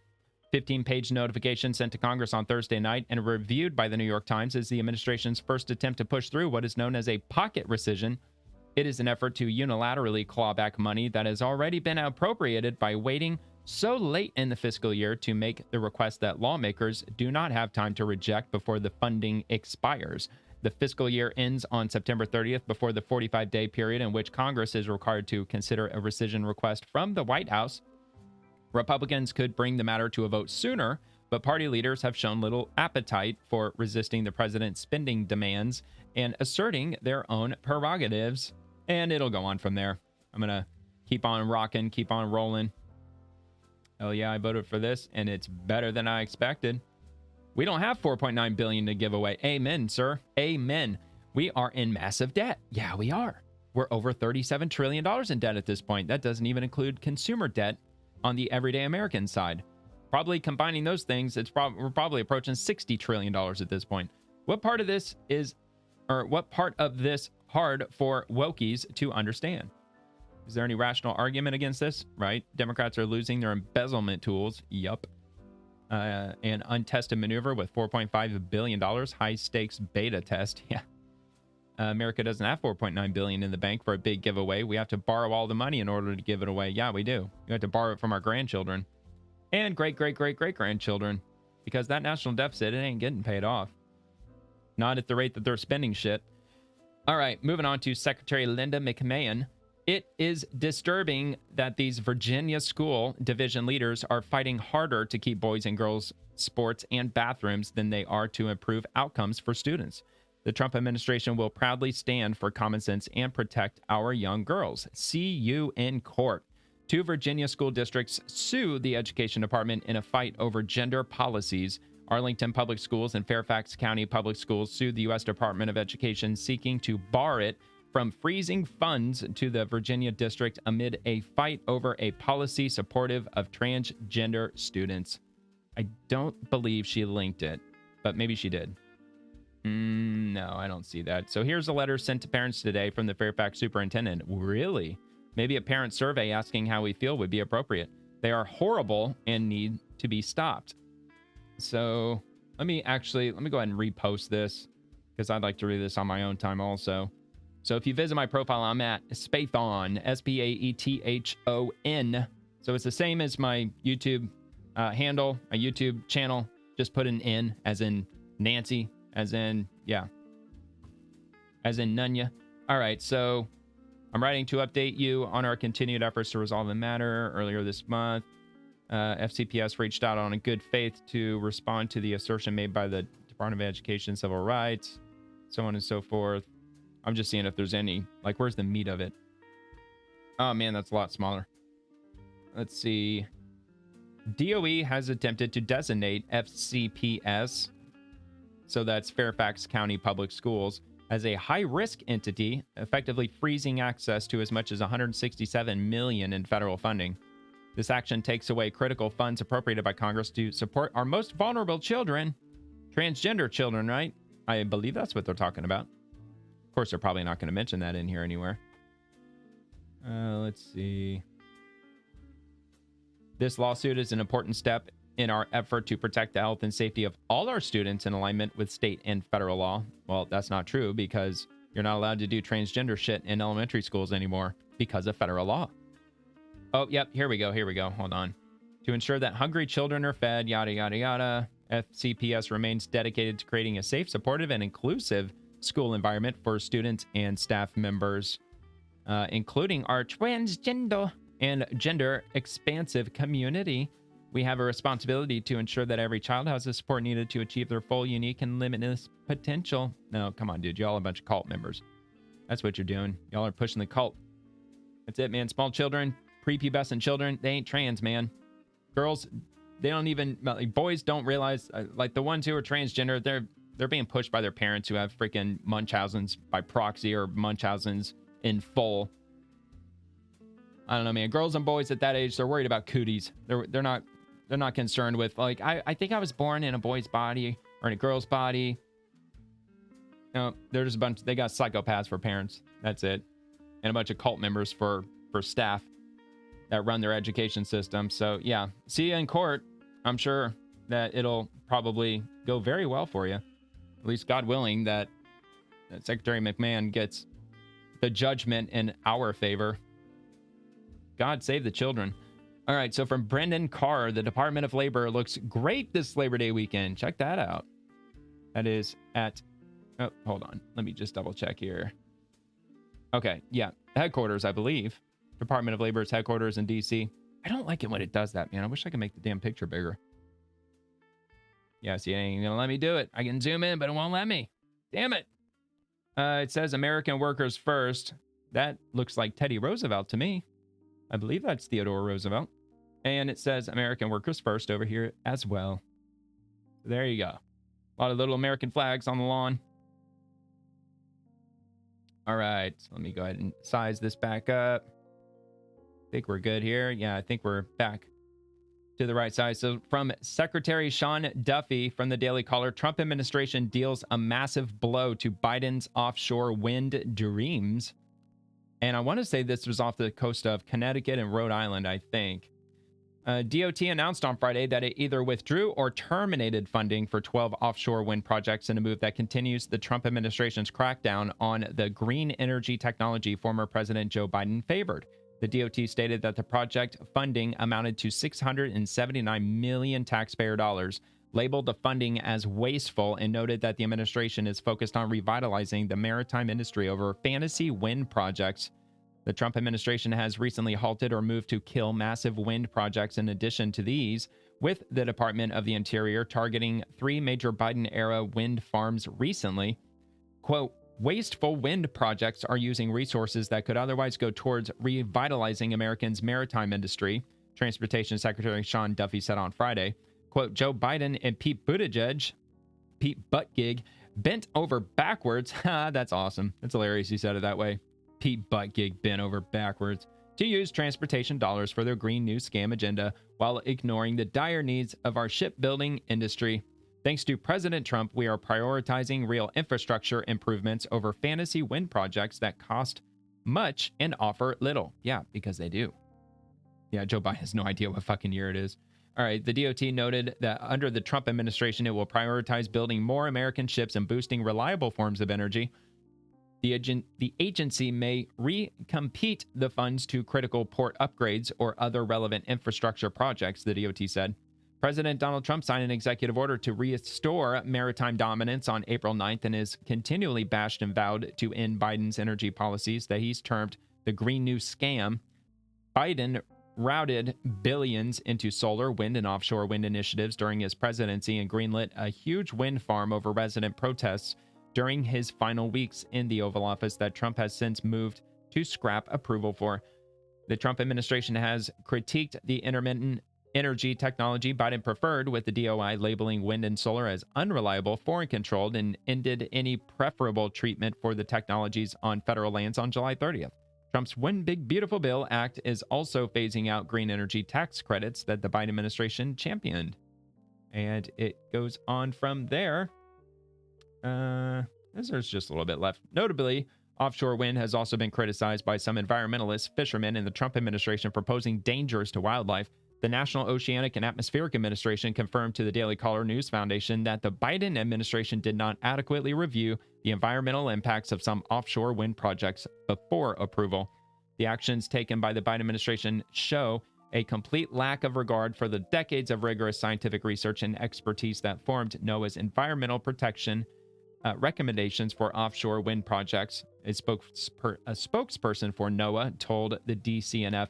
15-page notification sent to Congress on Thursday night and reviewed by the New York Times is the administration's first attempt to push through what is known as a pocket rescission. It is an effort to unilaterally claw back money that has already been appropriated by waiting so late in the fiscal year to make the request that lawmakers do not have time to reject before the funding expires. The fiscal year ends on September 30th before the 45-day period in which Congress is required to consider a rescission request from the White House. Republicans could bring the matter to a vote sooner, but party leaders have shown little appetite for resisting the president's spending demands and asserting their own prerogatives. And it'll go on from there. I'm going to keep on rocking, keep on rolling. Oh yeah, I voted for this, and it's better than I expected. We don't have $4.9 billion to give away. Amen, sir. Amen. We are in massive debt. Yeah, we are. We're over $37 trillion in debt at this point. That doesn't even include consumer debt on the everyday American side. Probably combining those things, we're probably approaching $60 trillion at this point. What part of this hard for wokies to understand? Is there any rational argument against this? Right? Democrats are losing their embezzlement tools. Yup. An untested maneuver with $4.5 billion, high stakes beta test. Yeah. America doesn't have $4.9 billion in the bank for a big giveaway. We have to borrow all the money in order to give it away. Yeah, we do. We have to borrow it from our grandchildren and great-great-great-great-grandchildren, because that national deficit, it ain't getting paid off. Not at the rate that they're spending shit. All right, moving on to Secretary Linda McMahon. It is disturbing that these Virginia school division leaders are fighting harder to keep boys and girls sports and bathrooms than they are to improve outcomes for students. The Trump administration will proudly stand for common sense and protect our young girls. See you in court. 2 Virginia school districts sue the education department in a fight over gender policies. Arlington Public Schools and Fairfax County Public Schools sued the U.S. Department of Education, seeking to bar it from freezing funds to the Virginia district amid a fight over a policy supportive of transgender students. I don't believe she linked it, but maybe she did. No, I don't see that. So here's a letter sent to parents today from the Fairfax superintendent. Really? Maybe a parent survey asking how we feel would be appropriate. They are horrible and need to be stopped. So let me go ahead and repost this, because I'd like to read this on my own time also. So if you visit my profile, I'm at Spaethon, Spaethon. So it's the same as my YouTube handle, my YouTube channel. Just put an N as in Nancy, as in Nunya. All right, so I'm writing to update you on our continued efforts to resolve the matter. Earlier this month, FCPS reached out on a good faith to respond to the assertion made by the Department of Education Civil Rights, so on and so forth. I'm just seeing if there's any, like, where's the meat of it? Oh man, that's a lot smaller. Let's see. DOE has attempted to designate FCPS, so that's Fairfax County Public Schools, as a high-risk entity, effectively freezing access to as much as $167 million in federal funding. This action takes away critical funds appropriated by Congress to support our most vulnerable children, transgender children, right? I believe that's what they're talking about. Of course, they're probably not going to mention that in here anywhere. Let's see. This lawsuit is an important step in our effort to protect the health and safety of all our students in alignment with state and federal law. Well, that's not true because you're not allowed to do transgender shit in elementary schools anymore because of federal law. Oh, yep. Here we go. Hold on. To ensure that hungry children are fed, yada, yada, yada. FCPS remains dedicated to creating a safe, supportive, and inclusive school environment for students and staff members, including our transgender and gender expansive community. We have a responsibility to ensure that every child has the support needed to achieve their full, unique, and limitless potential. No, come on, dude. Y'all are a bunch of cult members. That's what you're doing. Y'all are pushing the cult. That's it, man. Small children, prepubescent children, they ain't trans, man. Girls, they don't even, like, boys don't realize, like, the ones who are transgender, they're being pushed by their parents who have freaking Munchausen's by proxy or Munchausen's in full. I don't know, man. Girls and boys at that age, they're worried about cooties. They're not concerned with, like, I think I was born in a boy's body or in a girl's body. No, they're just a bunch, they got psychopaths for parents. That's it. And a bunch of cult members for staff that run their education system. So yeah, see you in court. I'm sure that it'll probably go very well for you. At least God willing that Secretary McMahon gets the judgment in our favor. God save the children. All right, so from Brendan Carr, the Department of Labor looks great this Labor Day weekend. Check that out. That is at, oh, hold on. Let me just double check here. Okay, yeah, headquarters, I believe. Department of Labor's headquarters in DC. I don't like it when it does that, man. I wish I could make the damn picture bigger. Yeah, see, it ain't gonna let me do it. I can zoom in, but it won't let me. Damn it. It says American workers first. That looks like Teddy Roosevelt to me. I believe that's Theodore Roosevelt. And it says American workers first over here as well. There you go. A lot of little American flags on the lawn. All right, so let me go ahead and size this back up. I think we're good here. Yeah, I think we're back to the right size. So from Secretary Sean Duffy from the Daily Caller, Trump administration deals a massive blow to Biden's offshore wind dreams. And I want to say this was off the coast of Connecticut and Rhode Island, I think. DOT announced on Friday that it either withdrew or terminated funding for 12 offshore wind projects in a move that continues the Trump administration's crackdown on the green energy technology former President Joe Biden favored. The DOT stated that the project funding amounted to $679 million taxpayer dollars, labeled the funding as wasteful, and noted that the administration is focused on revitalizing the maritime industry over fantasy wind projects. The Trump administration has recently halted or moved to kill massive wind projects in addition to these, with the Department of the Interior targeting 3 major Biden-era wind farms recently. Quote, wasteful wind projects are using resources that could otherwise go towards revitalizing Americans' maritime industry, Transportation Secretary Sean Duffy said on Friday. Quote, Joe Biden and Pete Buttigieg, bent over backwards. That's awesome. That's hilarious he said it that way. Pete Buttigieg bent over backwards to use transportation dollars for their green new scam agenda while ignoring the dire needs of our shipbuilding industry. Thanks to President Trump, we are prioritizing real infrastructure improvements over fantasy wind projects that cost much and offer little. Yeah, because they do. Yeah, Joe Biden has no idea what fucking year it is. All right, the DOT noted that under the Trump administration, it will prioritize building more American ships and boosting reliable forms of energy. The agency may recompete the funds to critical port upgrades or other relevant infrastructure projects, the DOT said. President Donald Trump signed an executive order to restore maritime dominance on April 9th and is continually bashed and vowed to end Biden's energy policies that he's termed the Green New Scam. Biden routed billions into solar, wind, and offshore wind initiatives during his presidency and greenlit a huge wind farm over resident protests during his final weeks in the Oval Office that Trump has since moved to scrap approval for. The Trump administration has critiqued the intermittent energy technology Biden preferred, with the DOI labeling wind and solar as unreliable, foreign-controlled, and ended any preferable treatment for the technologies on federal lands on July 30th. Trump's One Big Beautiful Bill Act is also phasing out green energy tax credits that the Biden administration championed. And it goes on from there. There's just a little bit left. Notably, offshore wind has also been criticized by some environmentalists, fishermen, and the Trump administration for posing dangers to wildlife. The National Oceanic and Atmospheric Administration confirmed to the Daily Caller News Foundation that the Biden administration did not adequately review the environmental impacts of some offshore wind projects before approval. The actions taken by the Biden administration show a complete lack of regard for the decades of rigorous scientific research and expertise that formed NOAA's environmental protection recommendations for offshore wind projects. A spokesperson for NOAA told the DCNF,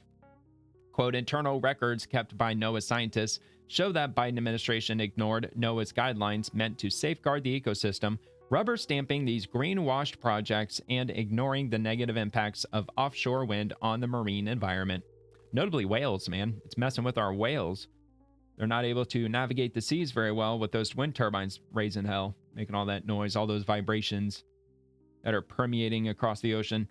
quote, internal records kept by NOAA scientists show that Biden administration ignored NOAA's guidelines meant to safeguard the ecosystem, rubber stamping these greenwashed projects and ignoring the negative impacts of offshore wind on the marine environment. Notably whales, man. It's messing with our whales. They're not able to navigate the seas very well with those wind turbines raising hell, making all that noise, all those vibrations that are permeating across the ocean.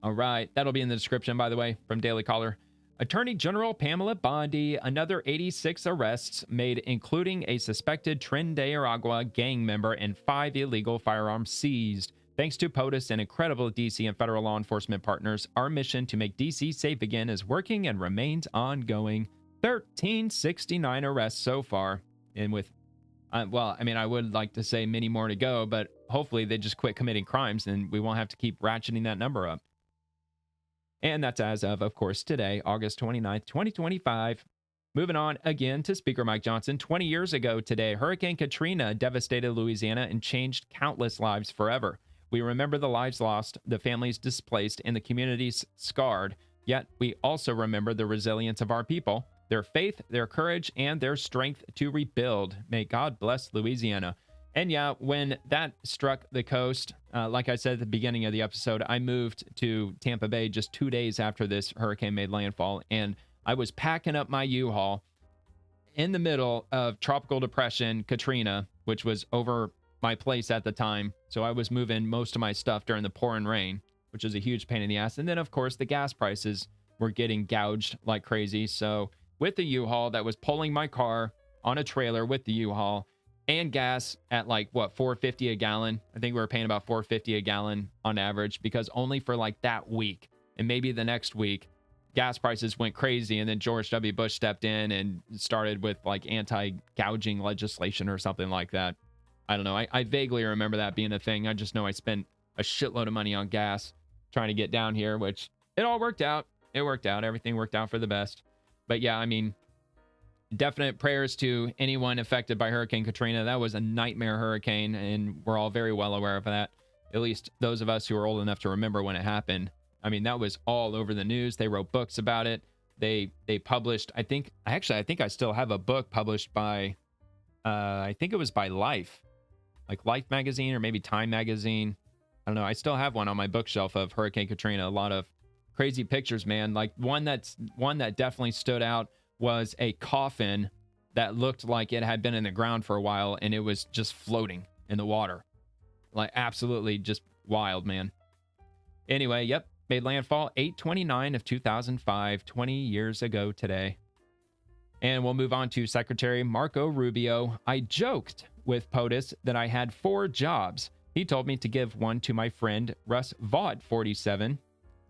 All right, that'll be in the description, by the way, from Daily Caller. Attorney General Pamela Bondi, another 86 arrests made, including a suspected Tren de Aragua gang member and 5 illegal firearms seized. Thanks to POTUS and incredible DC and federal law enforcement partners, our mission to make DC safe again is working and remains ongoing. 1369 arrests so far. And with, well, I mean, I would like to say many more to go, but hopefully they just quit committing crimes and we won't have to keep ratcheting that number up. And that's as of course, today, August 29th, 2025. Moving on again to Speaker Mike Johnson. 20 years ago today, Hurricane Katrina devastated Louisiana and changed countless lives forever. We remember the lives lost, the families displaced, and the communities scarred. Yet we also remember the resilience of our people, their faith, their courage, and their strength to rebuild. May God bless Louisiana. And yeah, when that struck the coast, like I said at the beginning of the episode, I moved to Tampa Bay just 2 days after this hurricane made landfall, and I was packing up my U-Haul in the middle of Tropical Depression Katrina, which was over my place at the time. So I was moving most of my stuff during the pouring rain, which is a huge pain in the ass. And then, of course, the gas prices were getting gouged like crazy. So with the U-Haul that was pulling my car on a trailer with the U-Haul and gas at like, what, $4.50 a gallon? I think we were paying about $4.50 a gallon on average, because only for like that week and maybe the next week, gas prices went crazy. And then George W. Bush stepped in and started with like anti-gouging legislation or something like that. I don't know. I vaguely remember that being a thing. I just know I spent a shitload of money on gas trying to get down here, which it all worked out. It worked out. Everything worked out for the best. But yeah, I mean, definite prayers to anyone affected by Hurricane Katrina. That was a nightmare hurricane, and we're all very well aware of that. At least those of us who are old enough to remember when it happened. I mean, that was all over the news. They wrote books about it. They published, I think I still have a book published by, I think it was by Life. Like Life magazine or maybe Time magazine. I don't know. I still have one on my bookshelf of Hurricane Katrina. A lot of crazy pictures, man. Like one that definitely stood out was a coffin that looked like it had been in the ground for a while, and it was just floating in the water. Like absolutely just wild, man. Anyway, yep. Made landfall 8/29 of 2005, 20 years ago today. And we'll move on to Secretary Marco Rubio. I joked with POTUS that I had 4 jobs. He told me to give one to my friend Russ Vaught, 47,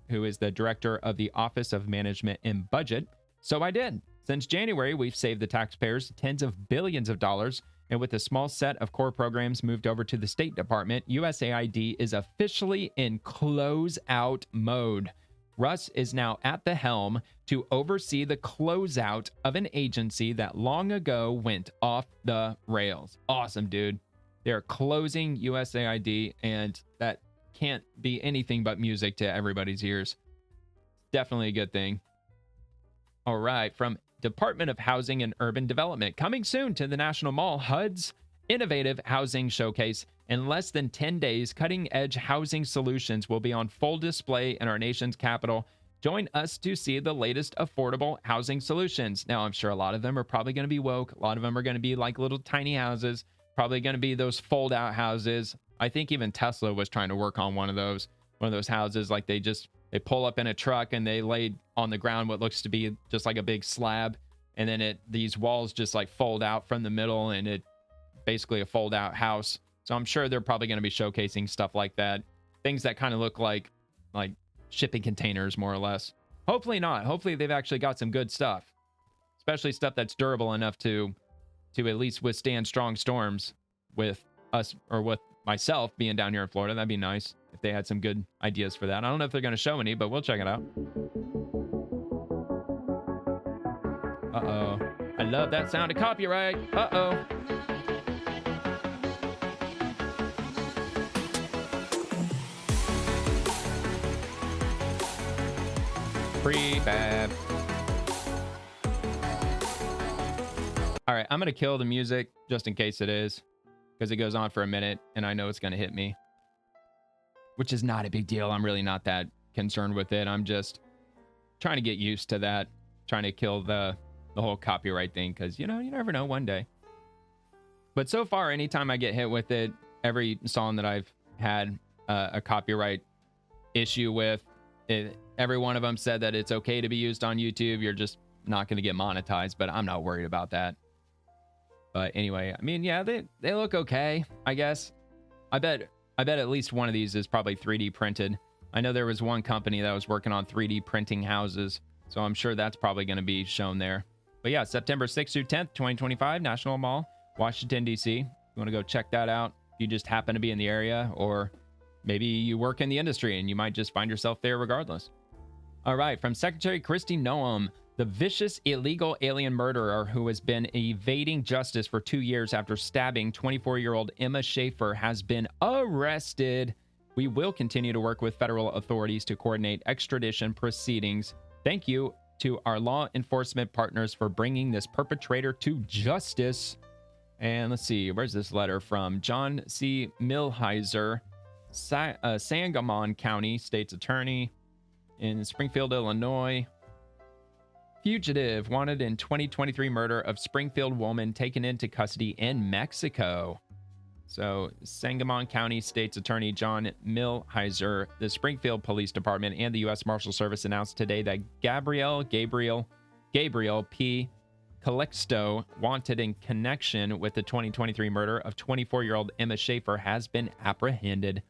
who is the director of the Office of Management and Budget. So I did. Since January, we've saved the taxpayers tens of billions of dollars, and with a small set of core programs moved over to the State Department, USAID is officially in closeout mode. Russ is now at the helm to oversee the closeout of an agency that long ago went off the rails. Awesome, dude. They're closing USAID, and that can't be anything but music to everybody's ears. Definitely a good thing. All right, from Department of Housing and Urban Development. Coming soon to the National Mall, HUD's Innovative Housing Showcase. In less than 10 days, cutting-edge housing solutions will be on full display in our nation's capital. Join us to see the latest affordable housing solutions. Now, I'm sure a lot of them are probably going to be woke. A lot of them are going to be like little tiny houses, probably going to be those fold-out houses. I think even Tesla was trying to work on one of those houses. Like they pull up in a truck and they lay on the ground what looks to be just like a big slab, and then these walls just like fold out from the middle, and it basically a fold-out house. So I'm sure they're probably going to be showcasing stuff like that. Things that kind of look like shipping containers, more or less. Hopefully not. Hopefully they've actually got some good stuff. especially stuff that's durable enough to at least withstand strong storms with us or with myself being down here in Florida. That'd be nice if they had some good ideas for that. I don't know if they're going to show any, but we'll check it out. Uh-oh. I love that sound of copyright. Uh-oh. Prefab. All right, I'm going to kill the music just in case it is, because it goes on for a minute and I know it's going to hit me, which is not a big deal. I'm really not that concerned with it. I'm just trying to get used to that, trying to kill the whole copyright thing, because, you know, you never know, one day. But so far, anytime I get hit with it, every song that I've had a copyright issue with, every one of them said that it's okay to be used on YouTube. You're just not going to get monetized, but I'm not worried about that. But anyway, I mean, yeah, they look okay, I guess. I bet at least one of these is probably 3D printed. I know there was one company that was working on 3D printing houses, so I'm sure that's probably going to be shown there. But yeah, September 6th through 10th, 2025, National Mall, Washington, D.C. You want to go check that out if you just happen to be in the area, or maybe you work in the industry and you might just find yourself there regardless. All right, from Secretary Kristi Noem, the vicious illegal alien murderer who has been evading justice for 2 years after stabbing 24-year-old Emma Schaefer has been arrested. We will continue to work with federal authorities to coordinate extradition proceedings. Thank you to our law enforcement partners for bringing this perpetrator to justice. And let's see, where's this letter from? John C. Milheiser, Sangamon County State's Attorney in Springfield, Illinois. Fugitive wanted in 2023 murder of Springfield woman taken into custody in Mexico. So Sangamon County State's Attorney John Milheiser, the Springfield Police Department, and the U.S. Marshal Service announced today that Gabriel P. Calixto, wanted in connection with the 2023 murder of 24-year-old Emma Schaefer, has been apprehended.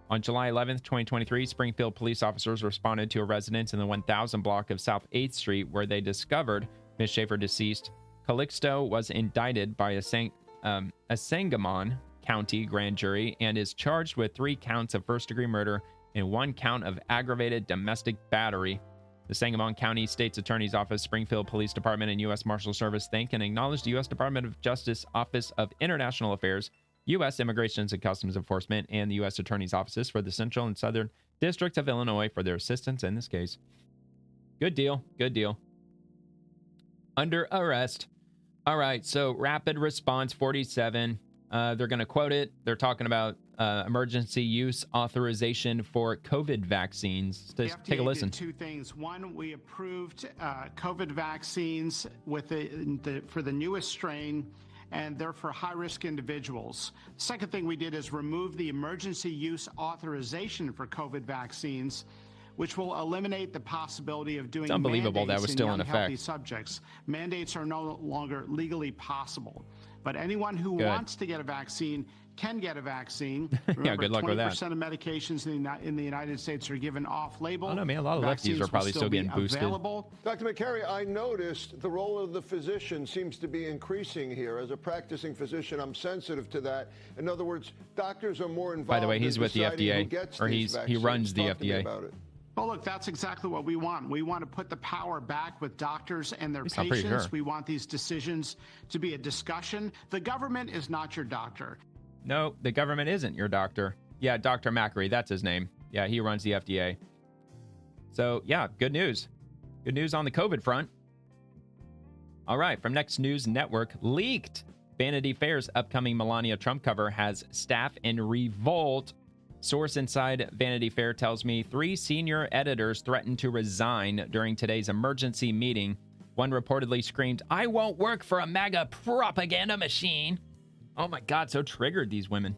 On July 11th, 2023, Springfield police officers responded to a residence in the 1000 block of South 8th Street where they discovered Ms. Schaefer deceased. Calixto was indicted by a Sangamon County grand jury and is charged with 3 counts of first-degree murder and 1 count of aggravated domestic battery. The Sangamon County State's Attorney's Office, Springfield Police Department, and U.S. Marshal Service thank and acknowledge the U.S. Department of Justice Office of International Affairs, U.S. Immigration and Customs Enforcement, and the U.S. Attorney's Offices for the Central and Southern Districts of Illinois for their assistance in this case. Good deal. Good deal. Under arrest. All right, so Rapid Response 47. They're going to quote it. They're talking about emergency use authorization for COVID vaccines. Take a listen. Did 2 things. One, we approved COVID vaccines with for the newest strain, and they're for high-risk individuals. Second thing we did is remove the emergency use authorization for COVID vaccines, which will eliminate the possibility of doing unbelievable that was still in effect. Subjects. Mandates are no longer legally possible. But anyone who wants to get a vaccine can get a vaccine. Remember, yeah, good luck with that. 20% of medications in the United States are given off-label. I don't know, man. A lot of lefties are probably still getting boosted. Available. Dr. McCary, I noticed the role of the physician seems to be increasing here. As a practicing physician, I'm sensitive to that. In other words, doctors are more involved. By the way, he's with the FDA, or he runs the FDA. Well, look, that's exactly what we want. We want to put the power back with doctors and their patients. Sure. We want these decisions to be a discussion. The government is not your doctor. No, the government isn't your doctor. Yeah, Dr. Macri, that's his name. Yeah, he runs the FDA. So, yeah, good news. Good news on the COVID front. All right, from Next News Network, leaked. Vanity Fair's upcoming Melania Trump cover has staff in revolt. Source inside Vanity Fair tells me 3 senior editors threatened to resign during today's emergency meeting. One reportedly screamed, "I won't work for a MAGA propaganda machine." Oh my God, so triggered, these women.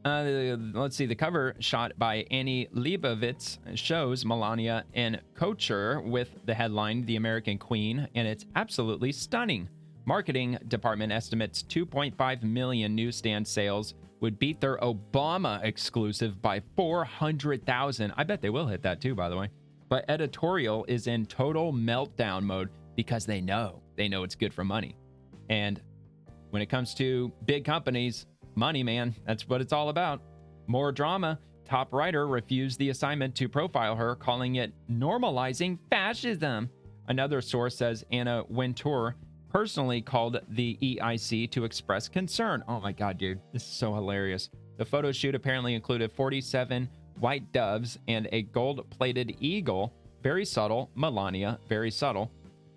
Let's see, the cover shot by Annie Leibovitz shows Melania in couture with the headline, "The American Queen," and it's absolutely stunning. Marketing department estimates 2.5 million newsstand sales would beat their Obama exclusive by 400,000. I bet they will hit that too, by the way. But editorial is in total meltdown mode because they know they know it's good for money. And when it comes to big companies, money, man, that's what it's all about. More drama. Top writer refused the assignment to profile her, calling it normalizing fascism. Another source says Anna Wintour personally called the EIC to express concern. Oh my God, dude, this is so hilarious. The photo shoot apparently included 47 white doves and a gold-plated eagle. Very subtle, Melania, very subtle.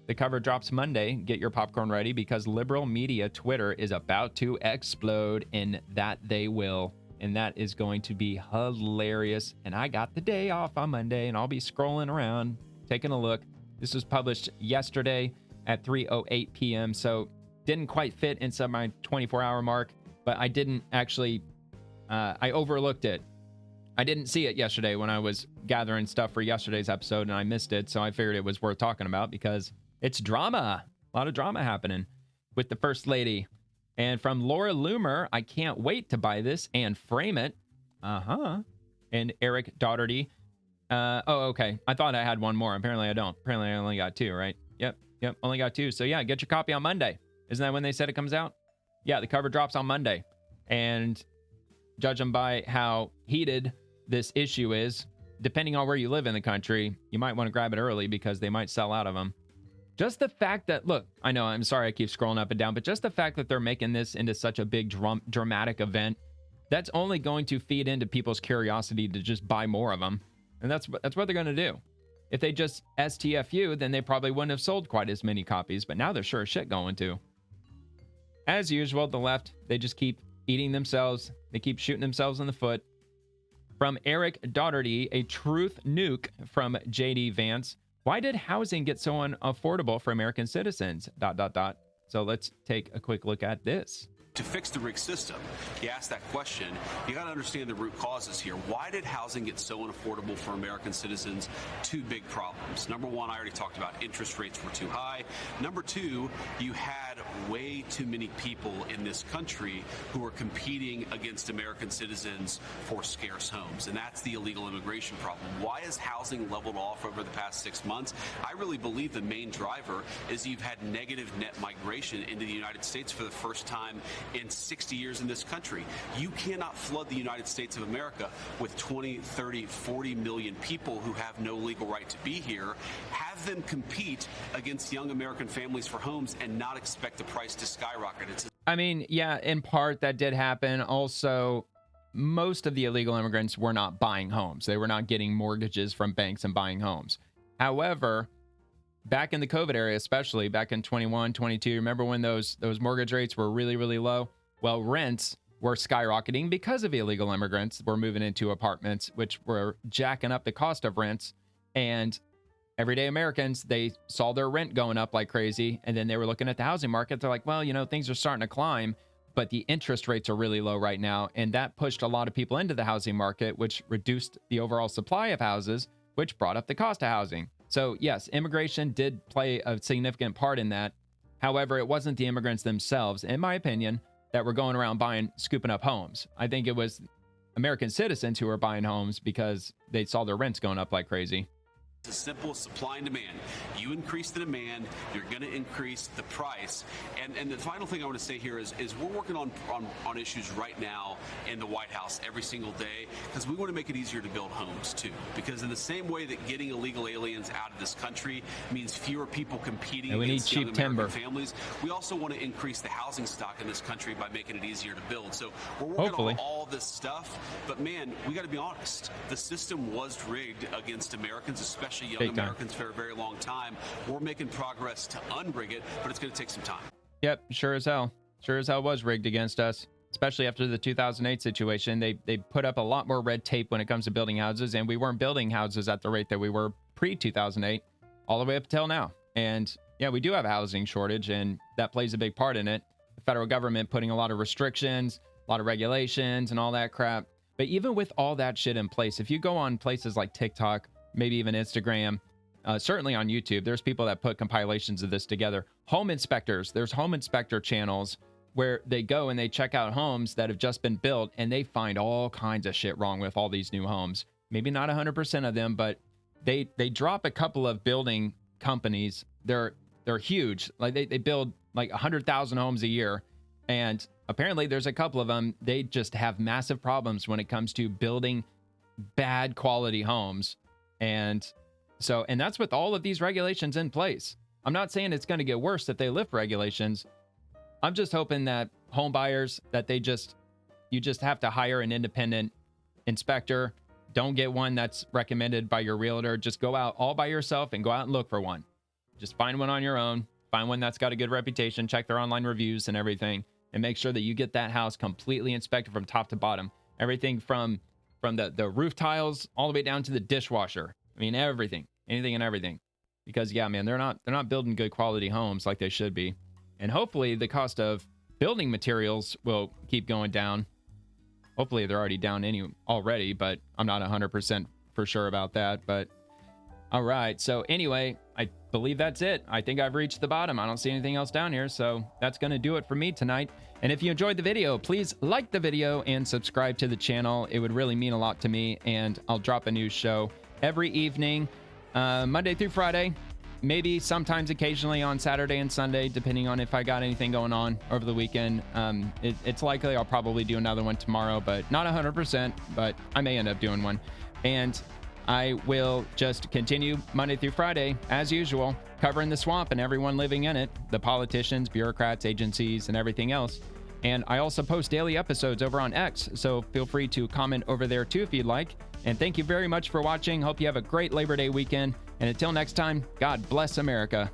The cover drops Monday. Get your popcorn ready because liberal media Twitter is about to explode, and that they will. And that is going to be hilarious. And I got the day off on Monday, and I'll be scrolling around, taking a look. This was published yesterday at 3:08 p.m., so didn't quite fit inside my 24-hour mark, but I didn't actually, I overlooked it. I didn't see it yesterday when I was gathering stuff for yesterday's episode, and I missed it, so I figured it was worth talking about because it's drama. A lot of drama happening with the First Lady. And from Laura Loomer, I can't wait to buy this and frame it. And Eric Daugherty. Okay. I thought I had one more. Apparently I don't. Apparently I only got two, right? Yep. Only got two. So yeah, get your copy on Monday. Isn't that when they said it comes out? Yeah, the cover drops on Monday. And judging by how heated this issue is, depending on where you live in the country, you might want to grab it early because they might sell out of them. Just the fact that, look, I know, I'm sorry I keep scrolling up and down, but just the fact that they're making this into such a big dramatic event, that's only going to feed into people's curiosity to just buy more of them. And that's what they're going to do. If they just STFU, then they probably wouldn't have sold quite as many copies, but now they're sure as shit going to. As usual, the left, they just keep eating themselves. They keep shooting themselves in the foot. From Eric Daugherty, a truth nuke from JD Vance. Why did housing get so unaffordable for American citizens? ... So let's take a quick look at this. To fix the rigged system, you ask that question, you got to understand the root causes here. Why did housing get so unaffordable for American citizens? Two big problems. Number one, I already talked about, interest rates were too high. Number two, you had way too many people in this country who were competing against American citizens for scarce homes, and that's the illegal immigration problem. Why has housing leveled off over the past 6 months? I really believe the main driver is you've had negative net migration into the United States for the first time in 60 years in this country. You cannot flood the United States of America with 20, 30, 40 million people who have no legal right to be here, have them compete against young American families for homes and not expect the price to skyrocket. I mean, yeah, in part that did happen. Also, most of the illegal immigrants were not buying homes. They were not getting mortgages from banks and buying homes. However, back in the COVID era, especially back in 21, 22, remember when those mortgage rates were really, really low? Well, rents were skyrocketing because of illegal immigrants were moving into apartments, which were jacking up the cost of rents. And everyday Americans, they saw their rent going up like crazy. And then they were looking at the housing market. They're like, well, you know, things are starting to climb, but the interest rates are really low right now. And that pushed a lot of people into the housing market, which reduced the overall supply of houses, which brought up the cost of housing. So yes, immigration did play a significant part in that. However, it wasn't the immigrants themselves, in my opinion, that were going around scooping up homes. I think it was American citizens who were buying homes because they saw their rents going up like crazy. It's as simple as supply and demand. You increase the demand, you're going to increase the price. And the final thing I want to say here is we're working on issues right now in the White House every single day because we want to make it easier to build homes too. Because in the same way that getting illegal aliens out of this country means fewer people competing against young American families, we also want to increase the housing stock in this country by making it easier to build. So we're working on all this stuff. But man, we got to be honest. The system was rigged against Americans, especially young Americans, for a very long time. We're making progress to unrig it, but it's going to take some time. Yep, sure as hell. Sure as hell was rigged against us, especially after the 2008 situation. They put up a lot more red tape when it comes to building houses, and we weren't building houses at the rate that we were pre-2008 all the way up till now. And yeah, we do have a housing shortage, and that plays a big part in it. The federal government putting a lot of restrictions, a lot of regulations, and all that crap. But even with all that shit in place, if you go on places like TikTok, maybe even Instagram, certainly on YouTube, there's people that put compilations of this together. Home inspectors, there's home inspector channels where they go and they check out homes that have just been built, and they find all kinds of shit wrong with all these new homes. Maybe not 100% of them, but they drop a couple of building companies. They're they're huge. Like they build like 100,000 homes a year. And apparently there's a couple of them. They just have massive problems when it comes to building bad quality homes. And that's with all of these regulations in place. I'm not saying it's going to get worse if they lift regulations. I'm just hoping that home buyers, that you just have to hire an independent inspector. Don't get one that's recommended by your realtor. Just go out all by yourself and go out and look for one. Just find one on your own. Find one that's got a good reputation. Check their online reviews and everything, and make sure that you get that house completely inspected from top to bottom. Everything from the roof tiles all the way down to the dishwasher. I mean, everything, anything and everything. Because yeah, man, they're not building good quality homes like they should be. And hopefully the cost of building materials will keep going down. Hopefully they're already down already, but I'm not 100% for sure about that. But all right. So anyway, I believe that's it. I think I've reached the bottom. I don't see anything else down here. So that's going to do it for me tonight. And if you enjoyed the video, please like the video and subscribe to the channel. It would really mean a lot to me. And I'll drop a new show every evening, Monday through Friday. Maybe sometimes occasionally on Saturday and Sunday, depending on if I got anything going on over the weekend. It's likely I'll probably do another one tomorrow, but not 100%, but I may end up doing one. And I will just continue Monday through Friday, as usual, covering the swamp and everyone living in it, the politicians, bureaucrats, agencies, and everything else. And I also post daily episodes over on X, so feel free to comment over there too if you'd like. And thank you very much for watching. Hope you have a great Labor Day weekend. And until next time, God bless America.